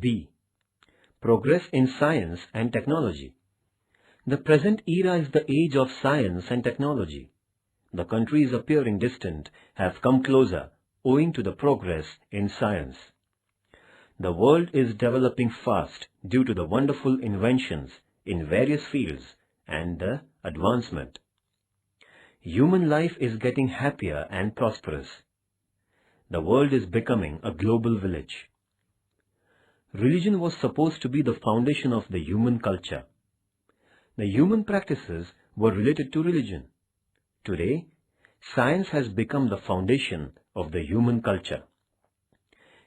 B. Progress in science and technology. The present era is the age of science and technology. The countries appearing distant have come closer owing to the progress in science. The world is developing fast due to the wonderful inventions in various fields and the advancement. Human life is getting happier and prosperous. The world is becoming a global village. Religion was supposed to be the foundation of the human culture. The human practices were related to religion. Today, science has become the foundation of the human culture.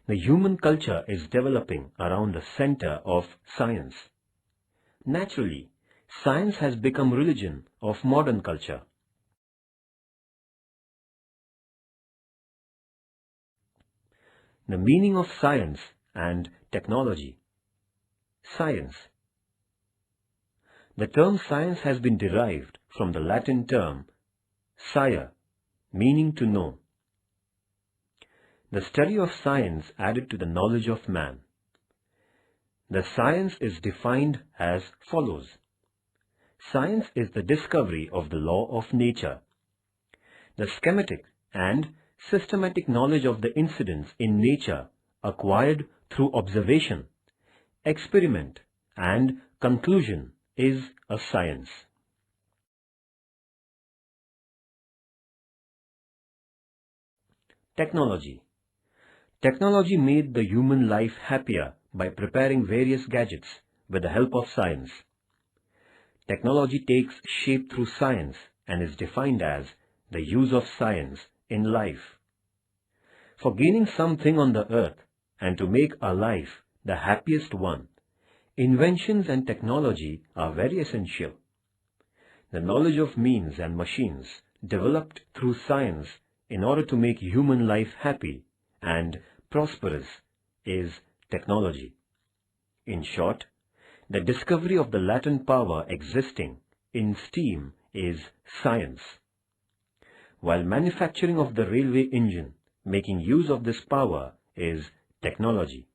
The human culture is developing around the center of science. Naturally, science has become religion of modern culture. The meaning of science and technology. Science. The term science has been derived from the Latin term scire, meaning to know. The study of science added to the knowledge of man. The science is defined as follows. Science is the discovery of the law of nature. The schematic and systematic knowledge of the incidents in nature acquired through observation, experiment, and conclusion is a science. Technology. Technology made the human life happier by preparing various gadgets with the help of science. Technology takes shape through science and is defined as the use of science in life. For gaining something on the earth and to make our life the happiest one, inventions and technology are very essential. The knowledge of means and machines developed through science in order to make human life happy and prosperous is technology. In short, the discovery of the latent power existing in steam is science, while manufacturing of the railway engine, making use of this power, is technology.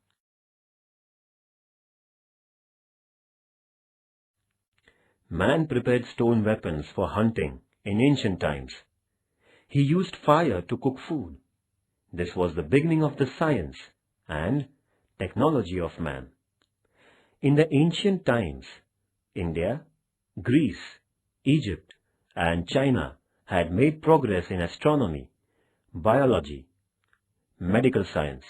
Man prepared stone weapons for hunting in ancient times. He used fire to cook food. This was the beginning of the science and technology of man. In the ancient times, India, Greece, Egypt, and China had made progress in astronomy, biology, medical science.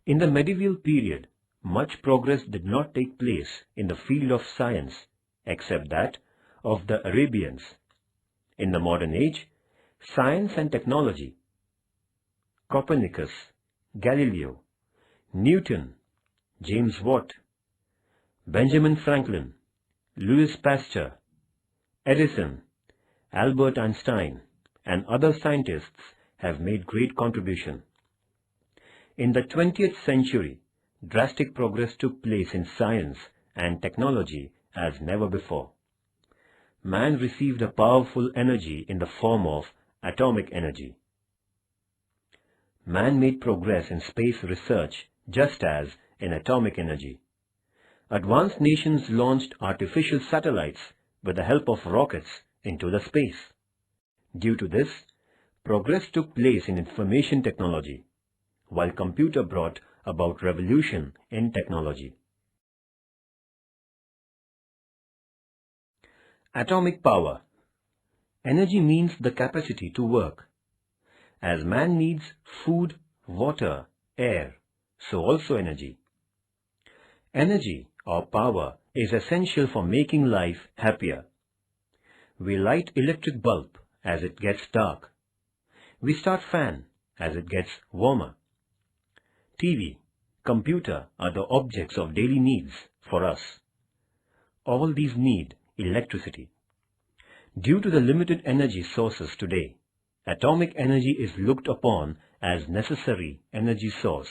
In the medieval period, much progress did not take place in the field of science except that of the Arabians. In the modern age, science and technology, Copernicus, Galileo, Newton, James Watt, Benjamin Franklin, Louis Pasteur, Edison, Albert Einstein, and other scientists have made great contribution. In the 20th century, drastic progress took place in science and technology as never before. Man received a powerful energy in the form of atomic energy. Man made progress in space research just as in atomic energy. Advanced nations launched artificial satellites with the help of rockets into the space. Due to this, progress took place in information technology, while computer brought about revolution in technology. Atomic power. Energy means the capacity to work. As man needs food, water, air, so also energy. Energy or power is essential for making life happier. We light electric bulb as it gets dark. We start fan as it gets warmer. TV, computer are the objects of daily needs for us. All these need electricity. Due to the limited energy sources today, atomic energy is looked upon as necessary energy source.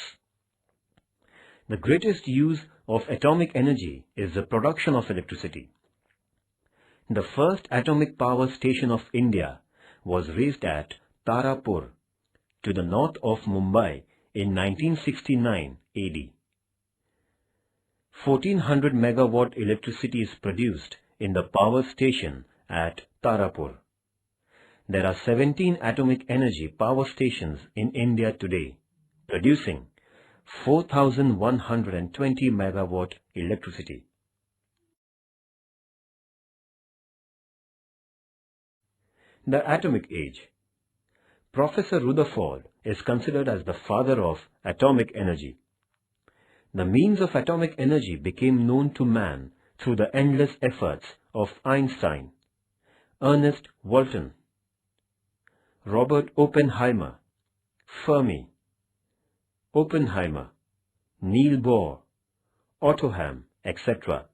The greatest use of atomic energy is the production of electricity. The first atomic power station of India was raised at Tarapur, to the north of Mumbai in 1969 AD. 1400 megawatt electricity is produced in the power station at Tarapur. There are 17 atomic energy power stations in India today, producing 4120 megawatt electricity. The Atomic Age. Professor Rutherford is considered as the father of atomic energy. The means of atomic energy became known to man through the endless efforts of Einstein, Ernest Walton, Robert Oppenheimer, Fermi, Oppenheimer, Niels Bohr, Otto Hahn, etc.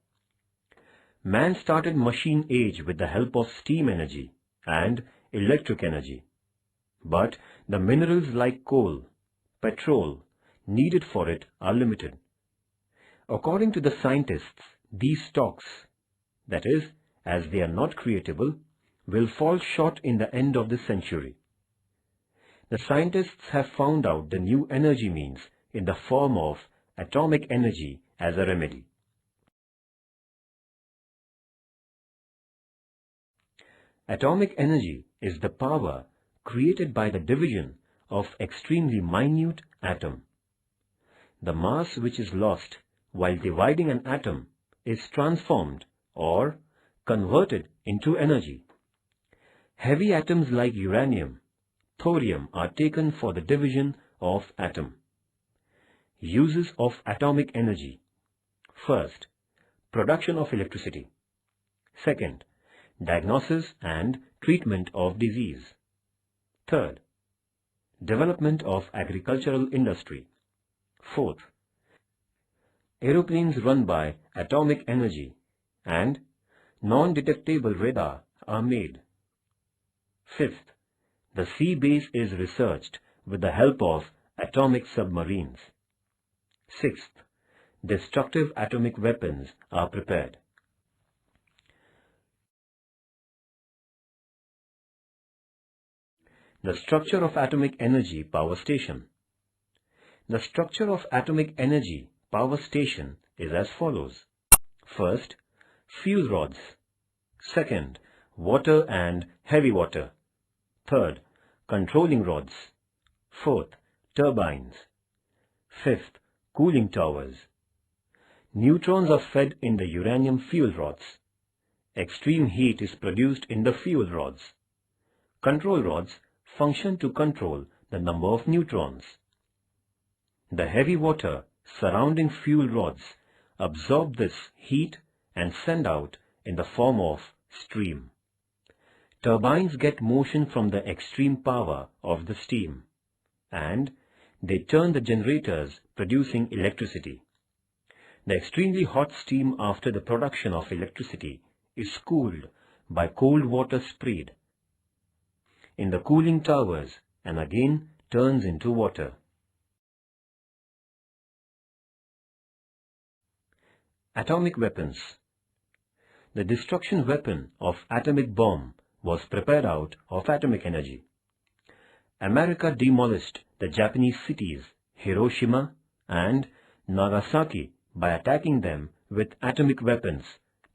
Man started machine age with the help of steam energy and electric energy. But the minerals like coal, petrol, needed for it are limited. According to the scientists, these stocks, that is, as they are not creatable, will fall short in the end of the century. The scientists have found out the new energy means in the form of atomic energy as a remedy. Atomic energy is the power created by the division of extremely minute atom. The mass which is lost while dividing an atom is transformed or converted into energy. Heavy atoms like uranium, thorium are taken for the division of atom. Uses of atomic energy. First, production of electricity. Second, diagnosis and treatment of disease. Third, development of agricultural industry. Fourth, aeroplanes run by atomic energy and non-detectable radar are made. Fifth, the sea base is researched with the help of atomic submarines. Sixth, destructive atomic weapons are prepared. The structure of atomic energy power station. The structure of atomic energy power station is as follows. First, fuse rods. Second, water and heavy water. Third, controlling rods. Fourth, turbines. Fifth, cooling towers. Neutrons are fed in the uranium fuel rods. Extreme heat is produced in the fuel rods. Control rods function to control the number of neutrons. The heavy water surrounding fuel rods absorb this heat and send out in the form of steam. Turbines get motion from the extreme power of the steam, and they turn the generators producing electricity. The extremely hot steam after the production of electricity is cooled by cold water sprayed in the cooling towers and again turns into water. Atomic weapons. The destruction weapon of atomic bomb was prepared out of atomic energy. America demolished the Japanese cities Hiroshima and Nagasaki by attacking them with atomic weapons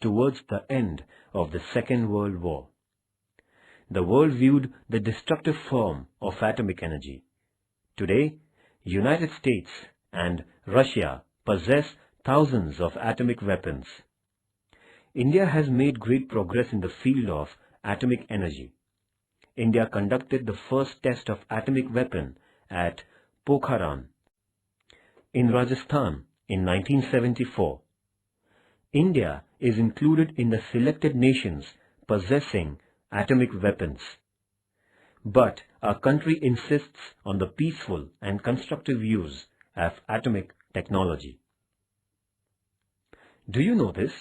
towards the end of the Second World War. The world viewed the destructive form of atomic energy. Today, United States and Russia possess thousands of atomic weapons. India has made great progress in the field of atomic energy. India conducted the first test of atomic weapon at Pokhran in Rajasthan in 1974. India is included in the selected nations possessing atomic weapons. But our country insists on the peaceful and constructive use of atomic technology. Do you know this?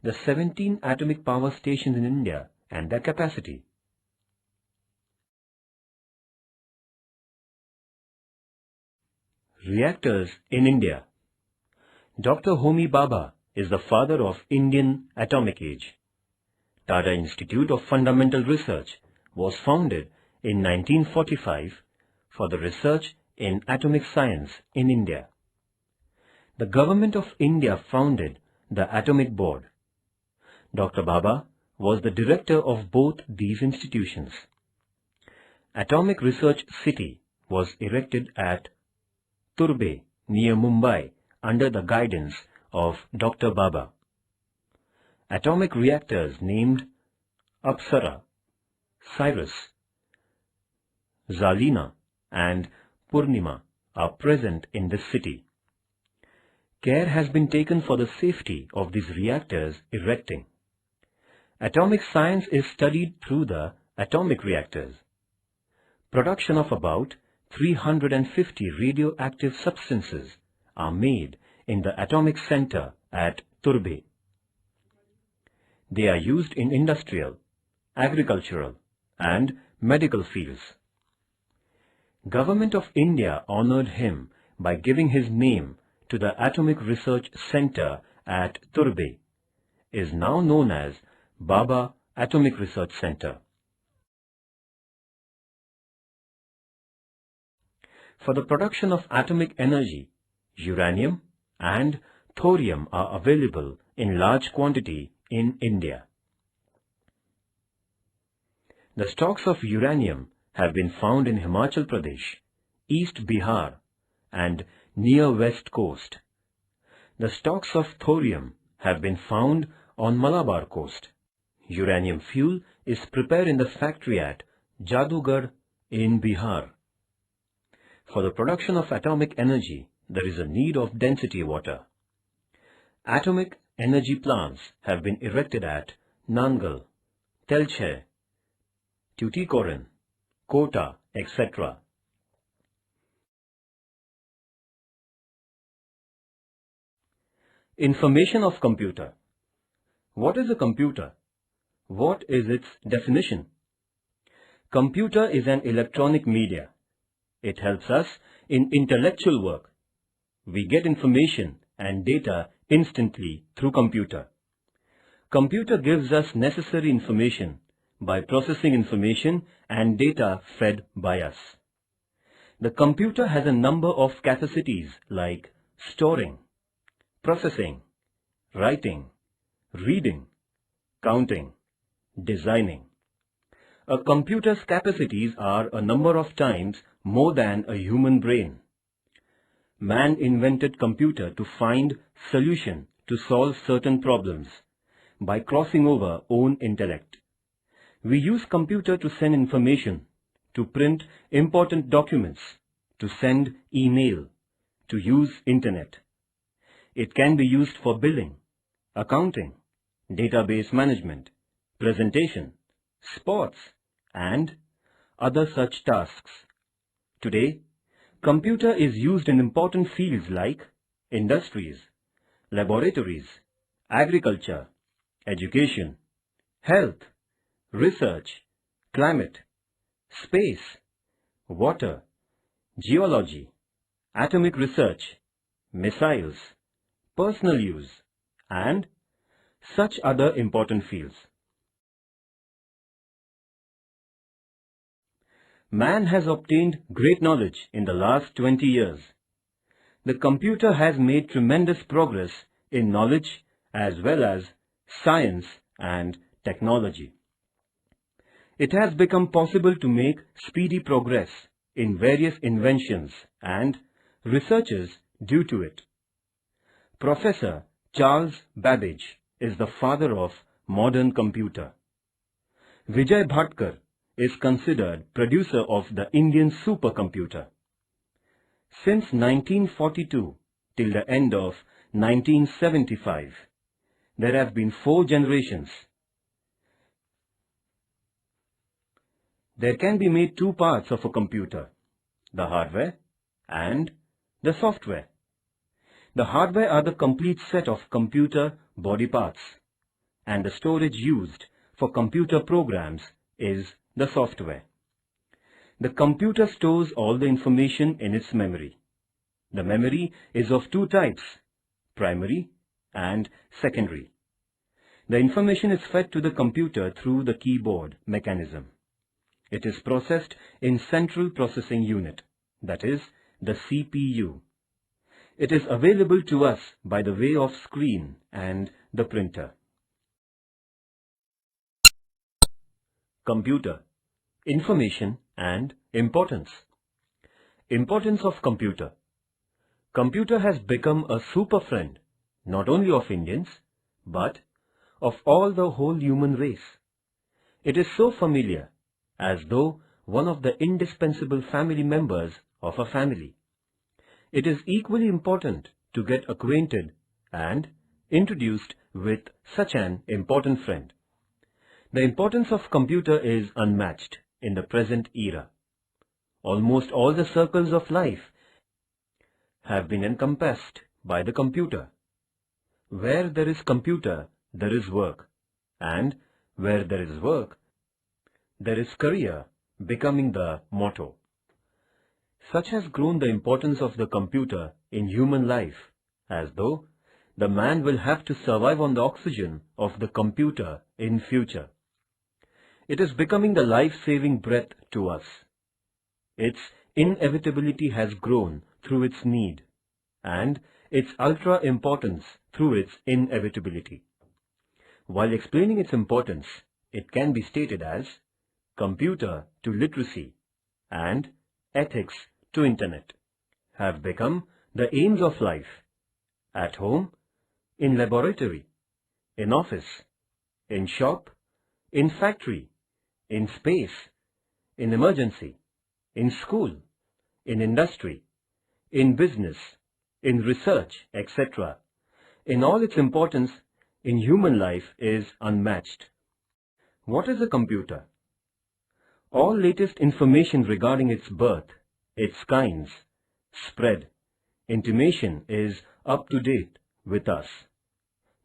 The 17 atomic power stations in India and their capacity. Reactors in India. Dr. Homi Bhabha is the father of Indian atomic age. Tata Institute of Fundamental Research was founded in 1945 for the research in atomic science in India. the Government of India founded the Atomic Board. Dr. Bhabha was the director of both these institutions. Atomic Research City was erected at Turbe near Mumbai under the guidance of Dr. Bhabha. Atomic reactors named Apsara, Cyrus, Zalina and Purnima are present in this city. Care has been taken for the safety of these reactors erecting. Atomic science is studied through the atomic reactors. Production of about 350 radioactive substances are made in the Atomic Center at Turbe. They are used in industrial, agricultural and medical fields. Government of India honored him by giving his name to the Atomic Research Center at Turbe, is now known as Bhabha Atomic Research Center. For the production of atomic energy, uranium and thorium are available in large quantity in India. The stocks of uranium have been found in Himachal Pradesh, East Bihar and near West Coast. The stocks of thorium have been found on Malabar coast. Uranium fuel is prepared in the factory at Jadugarh in Bihar. For the production of atomic energy, there is a need of density water. Atomic energy plants have been erected at Nangal, Telche, Tuticorin, Kota, etc. Information of computer. What is a computer? What is its definition? Computer is an electronic media. It helps us in intellectual work. We get information and data instantly through computer. Computer gives us necessary information by processing information and data fed by us. The computer has a number of capacities like storing, processing, writing, reading, counting, designing. A computer's capacities are a number of times more than a human brain. Man invented computer to find solution to solve certain problems by crossing over own intellect. We use computer to send information, to print important documents, to send email, to use internet. It can be used for billing, accounting, database management, presentation, sports, and other such tasks. Today, computer is used in important fields like industries, laboratories, agriculture, education, health, research, climate, space, water, geology, atomic research, missiles, personal use, and such other important fields. Man has obtained great knowledge in the last 20 years. The computer has made tremendous progress in knowledge as well as science and technology. It has become possible to make speedy progress in various inventions and researches due to it. Professor Charles Babbage is the father of modern computer. Vijay Bhatkar is considered producer of the Indian supercomputer. Since 1942 till the end of 1975, there have been 4 generations. There can be made 2 parts of a computer, the hardware and the software. The hardware are the complete set of computer body parts, and the storage used for computer programs is the software. The computer stores all the information in its memory. The memory is of 2 types, primary and secondary. The information is fed to the computer through the keyboard mechanism. It is processed in Central Processing Unit, that is, the CPU. It is available to us by the way of screen and the printer. Computer, information and importance. Importance of computer. Computer has become a super friend, not only of Indians, but of all the whole human race. It is so familiar, as though one of the indispensable family members of a family. It is equally important to get acquainted and introduced with such an important friend. The importance of computer is unmatched in the present era. Almost all the circles of life have been encompassed by the computer. Where there is computer, there is work, and where there is work, there is career, becoming the motto. Such has grown the importance of the computer in human life, as though the man will have to survive on the oxygen of the computer in future. It is becoming the life-saving breath to us. Its inevitability has grown through its need, and its ultra-importance through its inevitability. While explaining its importance, it can be stated as computer to literacy and ethics to internet have become the aims of life, at home, in laboratory, in office, in shop, in factory, in space, in emergency, in school, in industry, in business, in research, etc. In all its importance in human life is unmatched. What is a computer? All latest information regarding its birth, its kinds, spread, intimation is up to date with us.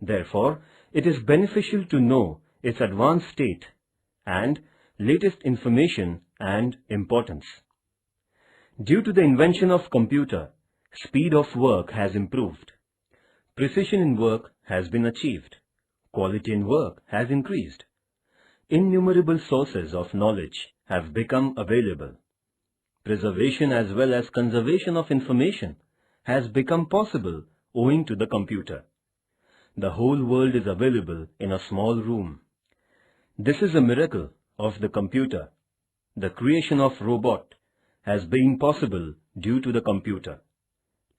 Therefore, it is beneficial to know its advanced state and latest information and importance. Due to the invention of computer, speed of work has improved. Precision in work has been achieved. Quality in work has increased. Innumerable sources of knowledge have become available. Preservation as well as conservation of information has become possible owing to the computer. The whole world is available in a small room. This is a miracle of the computer. The creation of robot has been possible due to the computer.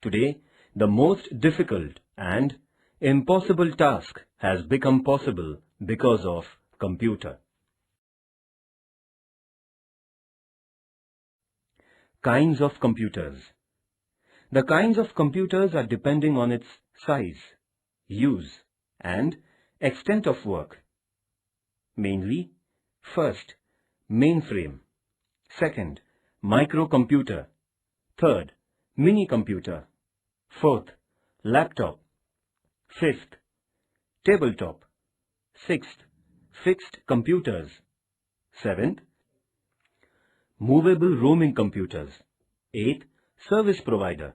Today, the most difficult and impossible task has become possible because of computer. Kinds of computers. The kinds of computers are depending on its size, use, and extent of work. Mainly, first, mainframe. Second, microcomputer. Third, mini-computer. Fourth, laptop. Fifth, tabletop. Sixth, fixed computers. Seventh, movable roaming computers. Eighth, service provider.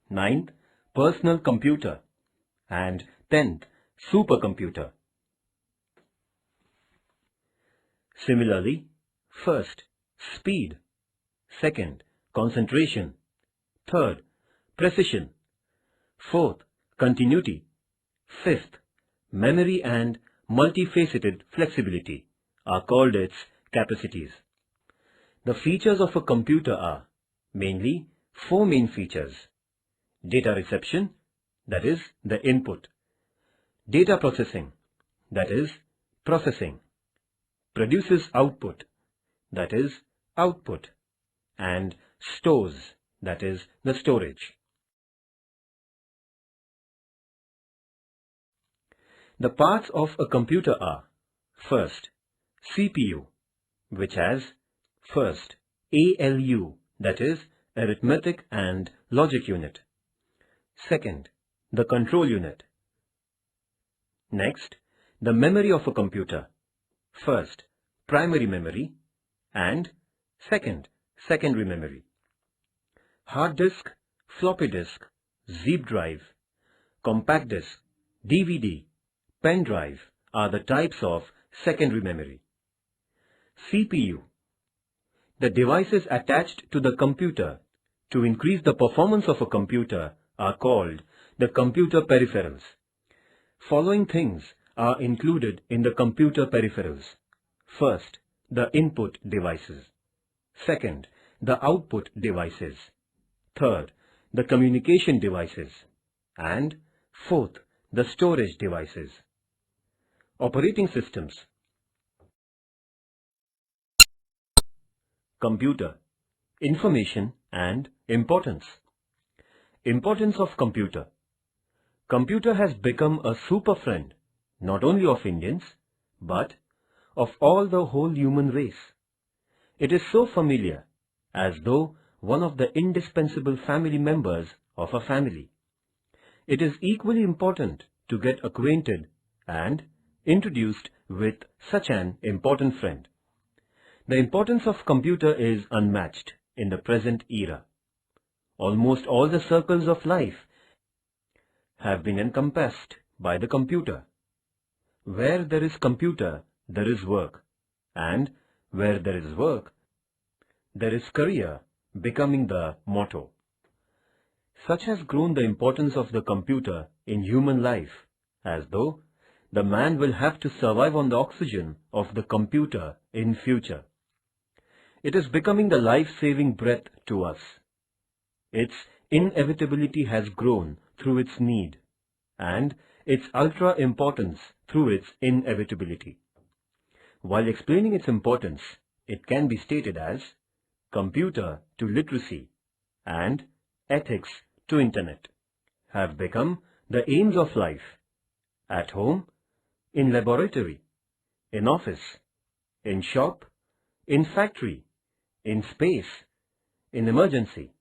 Ninth, personal computer. And 10th, supercomputer. Similarly, first, speed. Second, concentration. Third, precision. Fourth, continuity. Fifth, memory and multifaceted flexibility are called its capacities. The features of a computer are mainly four main features. Data reception, that is the input. Data processing, that is processing. Produces output, that is output. And stores, that is the storage. The parts of a computer are, first, CPU, which has, first, ALU, that is arithmetic and logic unit. Second, the control unit. Next, the memory of a computer. First, primary memory, and second, secondary memory. Hard disk, floppy disk, zip drive, compact disk, DVD, pen drive are the types of secondary memory. CPU. The devices attached to the computer to increase the performance of a computer are called the computer peripherals. Following things are included in the computer peripherals. First, the input devices. Second, the output devices. Third, the communication devices. And fourth, the storage devices. Operating systems. Computer. Information and importance. Importance of computer. Computer has become a super friend, not only of Indians, but of all the whole human race. It is so familiar, as though one of the indispensable family members of a family. It is equally important to get acquainted and introduced with such an important friend. The importance of computer is unmatched in the present era. Almost all the circles of life have been encompassed by the computer. Where there is computer, there is work, and where there is work, there is career, becoming the motto. Such has grown the importance of the computer in human life, as though the man will have to survive on the oxygen of the computer in future. It is becoming the life-saving breath to us. Its inevitability has grown through its need, and its ultra-importance through its inevitability. While explaining its importance, it can be stated as computer to literacy and ethics to internet have become the aims of life, at home, in laboratory, in office, in shop, in factory, in space, in emergency,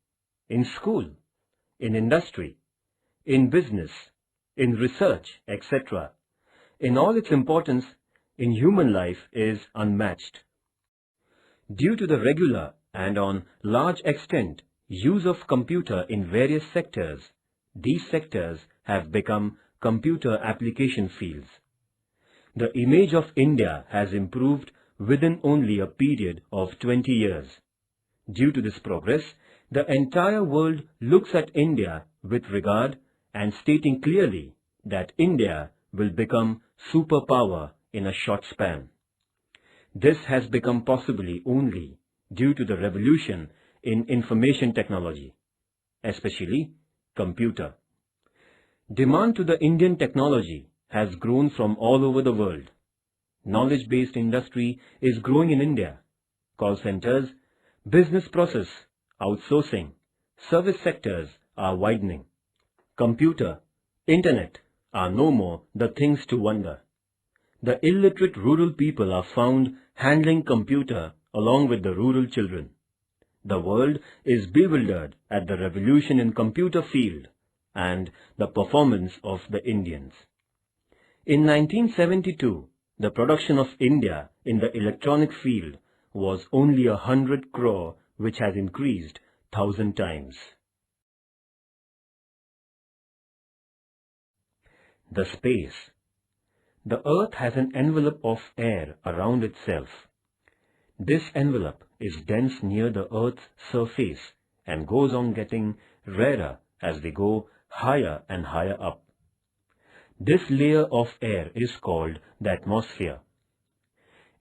in school, in industry, in business, in research, etc. In all its importance in human life is unmatched. Due to the regular and on large extent use of computer in various sectors, these sectors have become computer application fields. The image of India has improved within only a period of 20 years. Due to this progress, the entire world looks at India with regard and stating clearly that India will become superpower in a short span. This has become possibly only due to the revolution in information technology, especially computer. Demand to the Indian technology has grown from all over the world. Knowledge-based industry is growing in India. Call centers, business process, outsourcing, service sectors are widening. Computer, internet are no more the things to wonder. The illiterate rural people are found handling computer along with the rural children. The world is bewildered at the revolution in computer field and the performance of the Indians. In 1972, the production of India in the electronic field was only 100 crore, which has increased 1,000 times. The space. The earth has an envelope of air around itself. This envelope is dense near the earth's surface and goes on getting rarer as we go higher and higher up. This layer of air is called the atmosphere.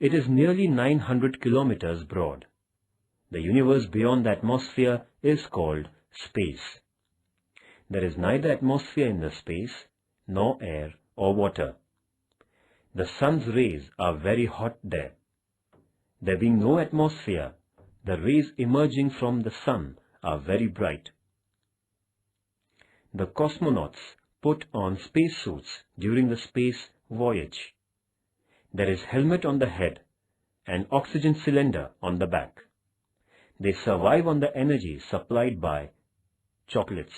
It is nearly 900 kilometers broad. The universe beyond the atmosphere is called space. There is neither atmosphere in the space, nor air or water. The sun's rays are very hot there. There being no atmosphere, the rays emerging from the sun are very bright. The cosmonauts put on spacesuits during the space voyage. There is helmet on the head and oxygen cylinder on the back. They survive on the energy supplied by chocolates.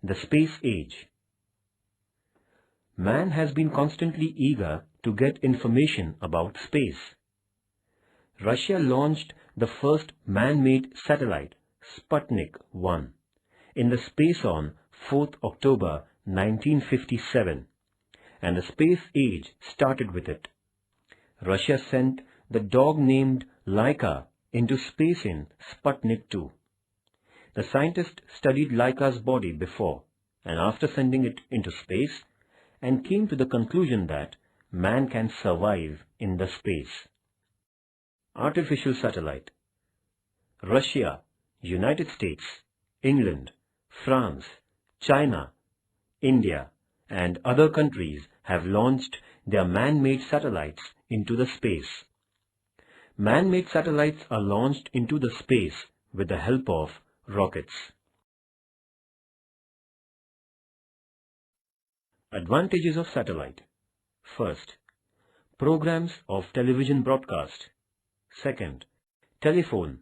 The space age. Man has been constantly eager to get information about space. Russia launched the first man-made satellite, Sputnik 1, in the space on 4th October 1957, and the space age started with it. Russia sent the dog named Laika into space in Sputnik 2. The scientist studied Laika's body before and after sending it into space and came to the conclusion that man can survive in the space. Artificial satellite. Russia, United States, England, France, China, India, and other countries have launched their man-made satellites into the space. Man-made satellites are launched into the space with the help of rockets. Advantages of satellite. First, programs of television broadcast. Second, telephone,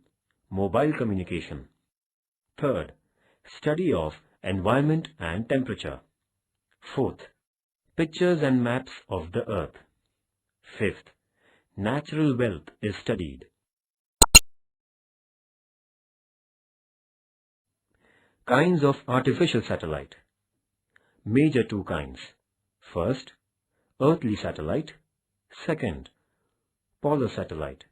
mobile communication. Third, study of environment and temperature. Fourth, pictures and maps of the earth. Fifth, natural wealth is studied. Kinds of artificial satellite. Major two kinds. First, earthly satellite. Second, polar satellite.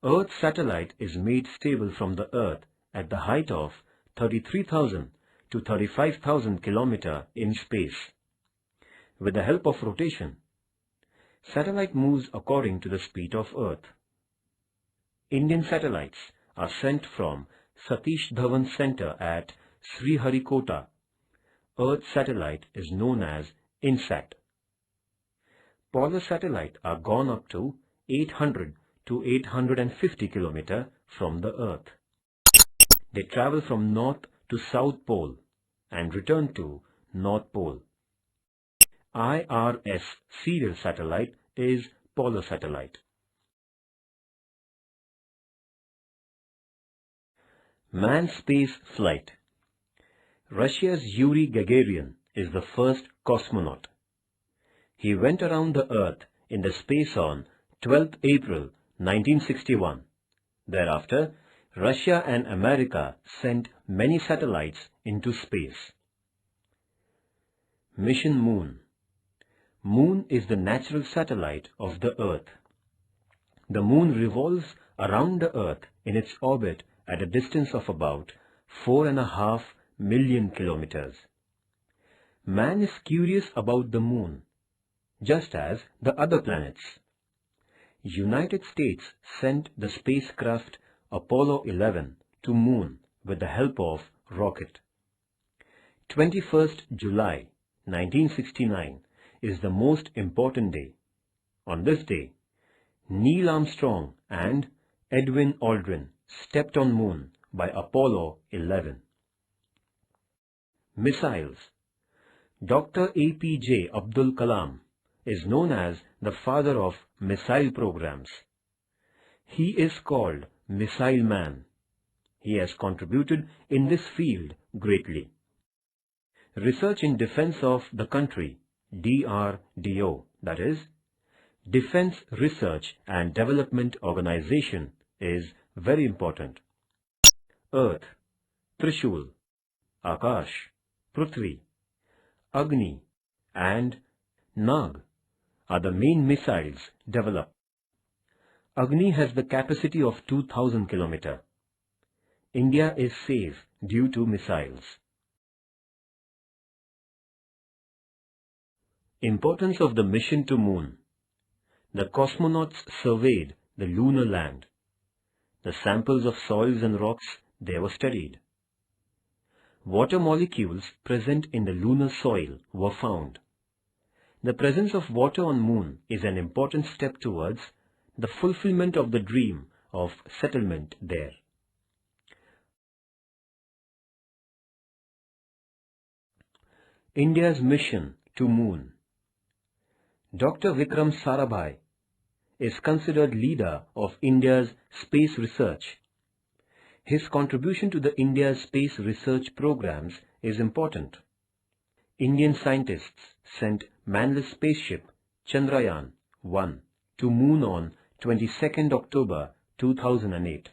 Earth satellite is made stable from the Earth at the height of 33,000 to 35,000 km in space. With the help of rotation, satellite moves according to the speed of Earth. Indian satellites are sent from Satish Dhawan Center at Sriharikota. Earth satellite is known as INSAT. Polar satellite are gone up to 800 to 850 km from the Earth. They travel from North to South Pole and return to North Pole. IRS serial satellite is polar satellite. Manned space flight. Russia's Yuri Gagarin is the first cosmonaut. He went around the Earth in the space on 12th April 1961. Thereafter, Russia and America sent many satellites into space. Mission Moon. Moon is the natural satellite of the Earth. The Moon revolves around the Earth in its orbit at a distance of about 4.5 million kilometers. Man is curious about the Moon, just as the other planets. United States sent the spacecraft Apollo 11 to Moon with the help of rocket. 21st July 1969 is the most important day. On this day, Neil Armstrong and Edwin Aldrin stepped on Moon by Apollo 11. Missiles. Dr. APJ Abdul Kalam is known as the father of missile programs. He is called Missile Man. He has contributed in this field greatly. Research in defense of the country, DRDO, that is, Defense Research and Development Organization, is very important. Earth, Trishul, Akash, Prithvi, Agni and Nag are the main missiles developed. Agni has the capacity of 2,000 km. India is safe due to missiles. Importance of the mission to Moon. The cosmonauts surveyed the lunar land. The samples of soils and rocks there were studied. Water molecules present in the lunar soil were found. The presence of water on Moon is an important step towards the fulfillment of the dream of settlement there. India's mission to Moon. Dr. Vikram Sarabhai is considered leader of India's space research. His contribution to the India's space research programs is important. Indian scientists sent manless spaceship Chandrayaan-1 to Moon on 22nd October 2008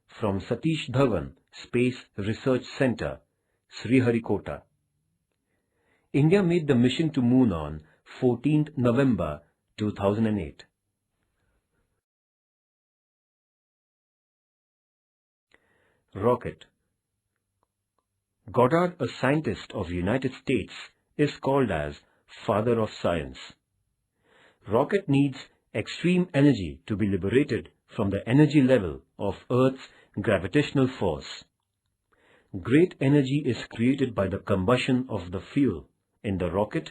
from Satish Dhawan Space Research Center, Sriharikota. India made the mission to Moon on 14th November 2008. Rocket. Goddard, a scientist of the United States, is called as Father of Science. Rocket needs extreme energy to be liberated from the energy level of Earth's gravitational force. Great energy is created by the combustion of the fuel in the rocket,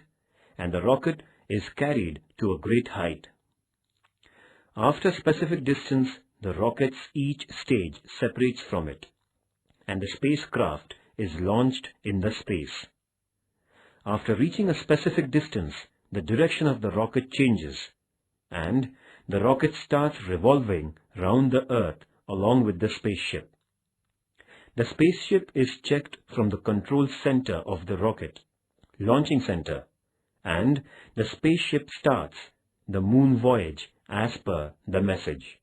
and the rocket is carried to a great height. After a specific distance, the rocket's each stage separates from it, and the spacecraft is launched in the space. After reaching a specific distance, the direction of the rocket changes, and the rocket starts revolving round the Earth along with the spaceship. The spaceship is checked from the control center of the rocket, launching center, and the spaceship starts the moon voyage as per the message.